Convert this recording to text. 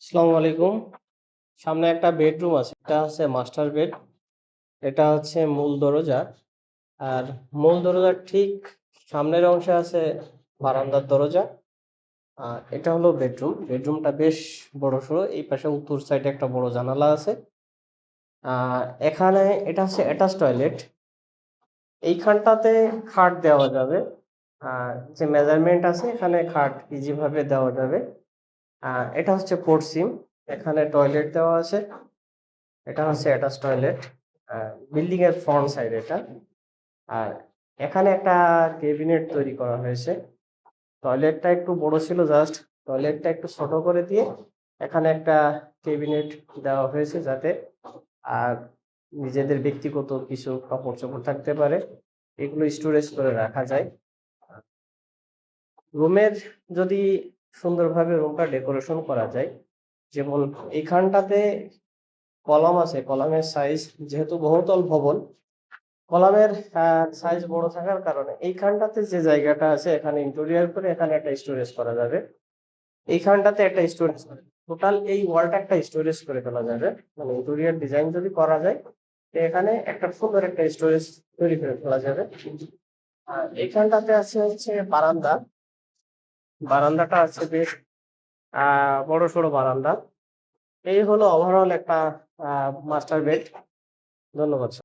আসসালামু আলাইকুম। সামনে একটা বেডরুম আছে। এটা হচ্ছে মাস্টার বেড। এটা হচ্ছে মূল দরজা। আর মূল দরজার ঠিক সামনের অংশে আছে বারান্দার দরজা। আর এটা হলো বেডরুম। বেডরুমটা বেশ বড়সড়। এই পাশে উত্তর সাইডে একটা বড় জানালা আছে। এখানে এটা হচ্ছে অ্যাটাচ টয়লেট। এইখানটাতে খাট দেওয়া যাবে। আর যে মেজারমেন্ট আছে এখানে খাট ইজি ভাবে দেওয়া যাবে। এটা হচ্ছে পশ্চিম। এখানে টয়লেট দেওয়া আছে। এটা হচ্ছে অ্যাটাচ টয়লেট। বিল্ডিং এর ফ্রন্ট সাইড এটা। আর এখানে একটা ক্যাবিনেট তৈরি করা হয়েছে। টয়লেটটা একটু বড় ছিল, জাস্ট টয়লেটটা একটু ছোট করে দিয়ে এখানে একটা ক্যাবিনেট দেওয়া হয়েছে, যাতে আর নিজেদের ব্যক্তিগত কিছু কাপড় চোপড় থাকতে পারে, এগুলো স্টোরেজ করে রাখা যায়। রুমের যদি সুন্দরভাবে রুমটা ডেকোরেশন করা যায়, যেমন এইখানটাতে কলাম আছে, কলামের সাইজ যেহেতু বহুতল ভবন, কলামের সাইজ বড় থাকার কারণে এইখানটাতে যে জায়গাটা আছে এখানে ইন্টেরিয়র করে এখানে একটা স্টোরেজ করা যাবে। এইখানটাতে একটা স্টোরেজ করে টোটাল এই ওয়ালটা একটা স্টোরেজ করে ফেলা যাবে। মানে ইন্টেরিয়র ডিজাইন যদি করা যায় তো এখানে একটা সুন্দর একটা স্টোরেজ তৈরি করে ফেলা যাবে। আর এইখানটাতে আছে হচ্ছে বারান্দা। বারান্দাটা আছে বেশ বড় সড়ো বারান্দা। এই হলো ওভারঅল একটা মাস্টার বেড। ধন্যবাদ।